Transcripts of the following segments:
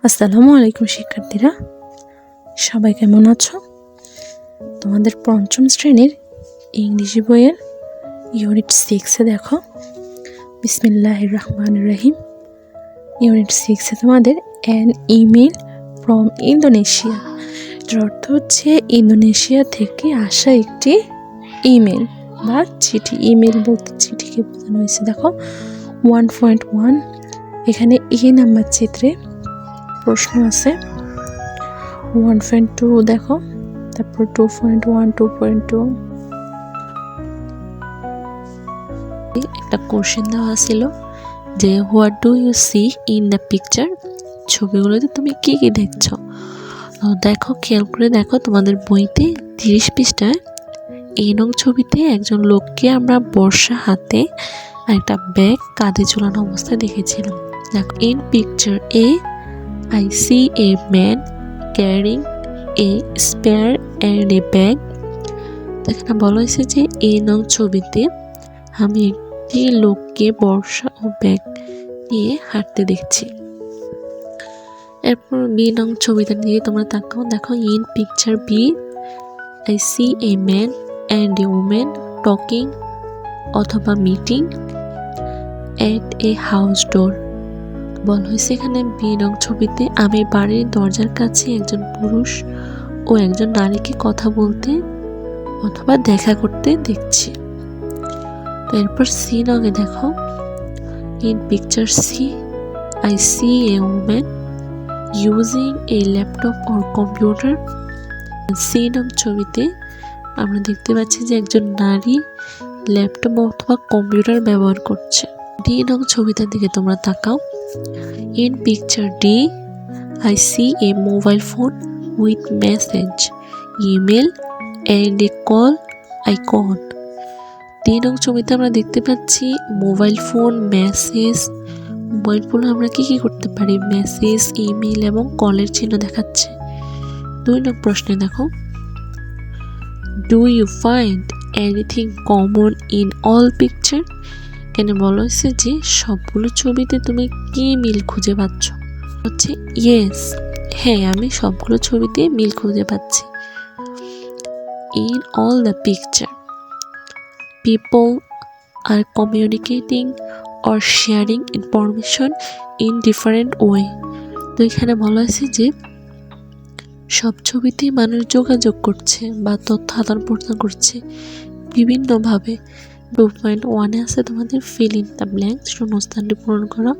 আসসালামু আলাইকুম শিক্ষার্থীরা, সবাই কেমন আছো? তোমাদের পঞ্চম শ্রেণীর ইংরেজি বইয়ের ইউনিট 6-এ দেখো, বিসমিল্লাহির রহমানির রহিম। ইউনিট 6-এ তোমাদের অ্যান ইমেল ফ্রম ইন্দোনেশিয়া, যার অর্থ হচ্ছে ইন্দোনেশিয়া থেকে আসা একটি ইমেল বা চিঠি। ইমেল বলতে চিঠিকে বোঝানো হয়েছে। দেখো 1.1 এখানে নাম্বার চিত্রে প্রশ্ন আছে। 1.2 দেখো, তারপর 2.1, 2.2 একটা কোশ্চেন দেওয়া ছিল যে what do you see in the picture, ছবিগুলোতে তুমি কি কি দেখছো। তো দেখো, খেয়াল করে দেখো, তোমাদের বইতে 30 পৃষ্ঠায় এই নং ছবিতে একজন লোককে আমরা বর্ষা হাতে আর একটা ব্যাগ কাঁধে ঝোলানো অবস্থায় দেখেছিলাম। দেখো, in picture I see a man carrying a spear and a bag. এখানে বলা হয়েছে যে এই নং ছবিতে আমি একটি লোককে বর্ষা ও ব্যাগ নিয়ে হাঁটতে দেখছি। এরপর বি নং ছবিটা দিয়ে তোমরা তাকাও। দেখো, in picture B I see a man and a woman talking অথবা meeting at a house door. বলা হয়েছে এখানে বি নং ছবিতে আমি বাড়ির দরজার কাছে একজন পুরুষ ও একজন নারীকে কথা বলতে অথবা দেখা করতে দেখছি। এরপর সি নঙে দেখো, in picture C I see a woman using a laptop or computer. C নং ছবিতে আমরা দেখতে পাচ্ছি যে একজন নারী ল্যাপটপ অথবা কম্পিউটার ব্যবহার করছে। ডি নং ছবিটার দিকে তোমরা তাকাও। In picture D, I see a mobile phone with message, email and a call icon. তিন নং ছবিতে আমরা দেখতে পাচ্ছি mobile phone, message. Mobile phone আমরা কি করতে পারি? মেসেজ, ইমেল এবং কলের চিহ্ন দেখাচ্ছে। 2 নং প্রশ্নে দেখো, Do you find anything common in all picture? এখানে বলা হয়েছে যে সবগুলো ছবিতে তুমি কি মিল খুঁজে পাচ্ছ? হচ্ছে ইয়েস, হ্যাঁ, আমি সবগুলো ছবিতে মিল খুঁজে পাচ্ছি। In all the picture people are communicating or sharing information in different way. তো এখানে বলা হয়েছে যে সব ছবিতেই মানুষ যোগাযোগ করছে বা তথ্য আদান প্রদান করছে বিভিন্নভাবে। 2.1 আছে তোমাদের ফিল ইন দ্য ব্ল্যাঙ্কস, শূন্যস্থানটি পূরণ করো।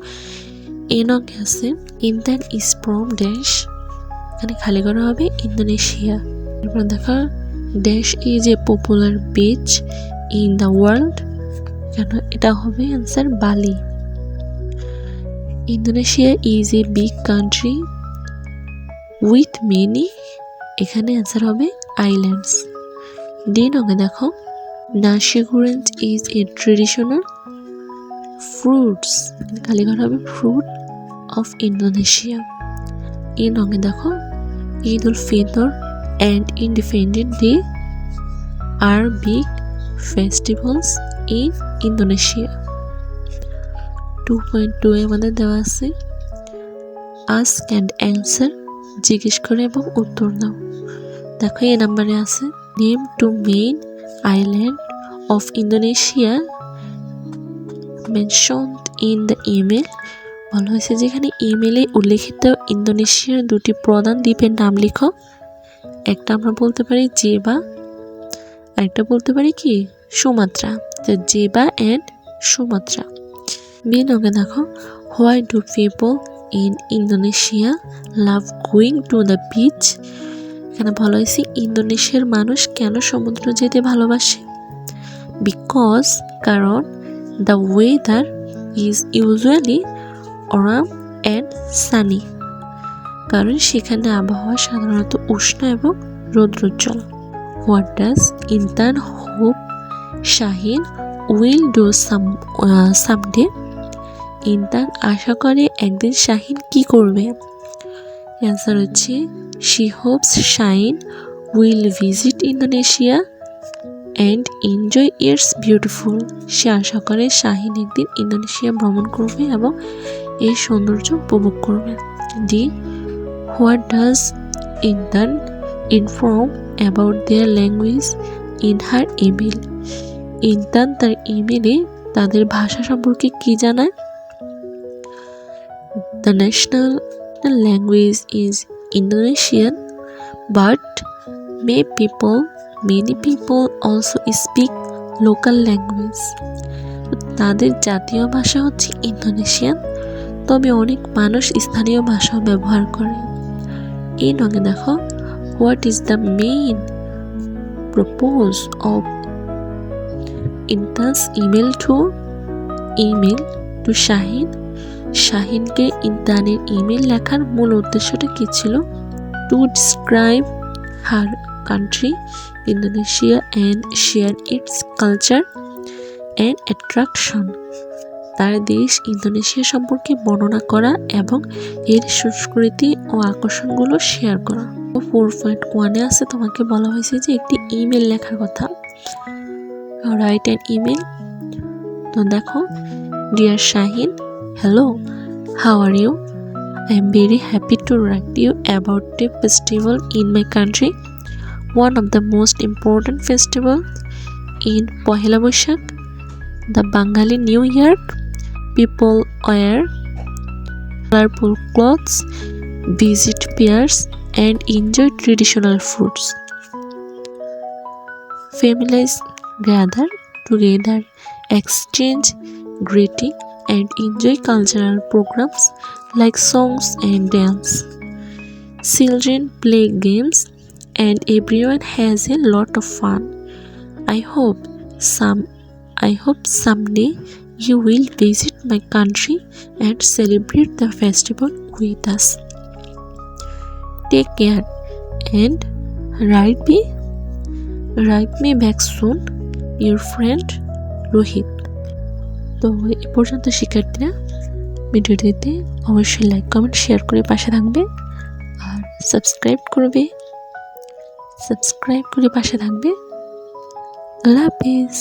নঙ্গে আছে ইন্ডিয়ান ইজ ফ্রম ড্যাশ, এখানে খালি করা হবে ইন্দোনেশিয়া। এরপর দেখো, dash is a popular beach in the world, কেন এটা হবে answer Bali. Indonesia is a big country with many, এখানে অ্যান্সার হবে আইল্যান্ডস। ডি নঙ্গে দেখো, nasi goreng is a traditional fruits, খালি করা হবে ফ্রুট অফ ইন্দোনেশিয়া। নঙ্গে দেখো, Eid ul Fitr and independent day are big festivals in Indonesia. 2.2 আমাদের দেওয়া আছে আস্ক অ্যান্ড অ্যান্সার, জিজ্ঞেস করে এবং উত্তর দাও। দেখো, এই নাম্বারে আছে name two main island of Indonesia mentioned in the email. বলা হয়েছে যেখানে ইমেলে উল্লেখিত ইন্দোনেশিয়ার 2টি প্রধান দ্বীপের নাম লিখো। একটা আমরা বলতে পারি জেবা, আরেকটা বলতে পারি কি সুমাত্রা। তো জেবা অ্যান্ড সুমাত্রা। বি নঙ্গে দেখো, why do people in Indonesia love going to the beach. এখানে বলা হয়েছে ইন্দোনেশিয়ার মানুষ কেন সমুদ্র যেতে ভালোবাসে। বিকজ, কারণ the weather is usually warm and sunny, কারণ সেখানে আবহাওয়া সাধারণত উষ্ণ এবং রৌদ্রোজ্জ্বল। What does Intan hope Shahin will do someday. Intan আশা করে একদিন শাহিন কি করবে। অ্যান্সার হচ্ছে she hopes Shahin will visit Indonesia and enjoy its beautiful. সে আশা করে শাহিন একদিন ইন্দোনেশিয়া ভ্রমণ করবে এবং এর সৌন্দর্য উপভোগ করবে। D What does intern inform about their language in her email? Intern তার ইমেলে তাদের ভাষা সম্পর্কে কি জানায়? The national language is Indonesian, but many people also speak local language. তাদের জাতীয় ভাষা হচ্ছে ইন্দোনেশিয়ান, তবে অনেক মানুষ স্থানীয় ভাষাও ব্যবহার করে। এই নঙ্গে দেখো, what is the main purpose of Intan's email to Shahin? শাহিনকে ইন্টার্নের ইমেল লেখার মূল উদ্দেশ্যটা কী ছিল? To describe her country Indonesia and share its culture and attraction. তার দেশ ইন্দোনেশিয়া সম্পর্কে বর্ণনা করা এবং এর সংস্কৃতি ও আকর্ষণগুলো শেয়ার করা। 4.1-এ আছে, তোমাকে বলা হয়েছে যে একটি ইমেল লেখার কথা। Write an email. তো দেখো, dear Shahin, hello, how are you? I am very happy to write you about a festival in my country. One of the most important festivals in Pohela Boishakh, the Bengali New Year. People wear colorful clothes, visit fairs, and enjoy traditional foods. Families gather together, exchange greetings, and enjoy cultural programs like songs and dance. Children play games and everyone has a lot of fun. I hope someday you will visit my country and celebrate the festival with us. Take care and write me back soon. Your friend Rohit. তো এ পর্যন্ত শিক্ষার্থীরা ভিডিওটিতে অবশ্যই like comment share করে পাশে থাকবে আর subscribe করে পাশে থাকবে। আল্লাহ হাফেজ।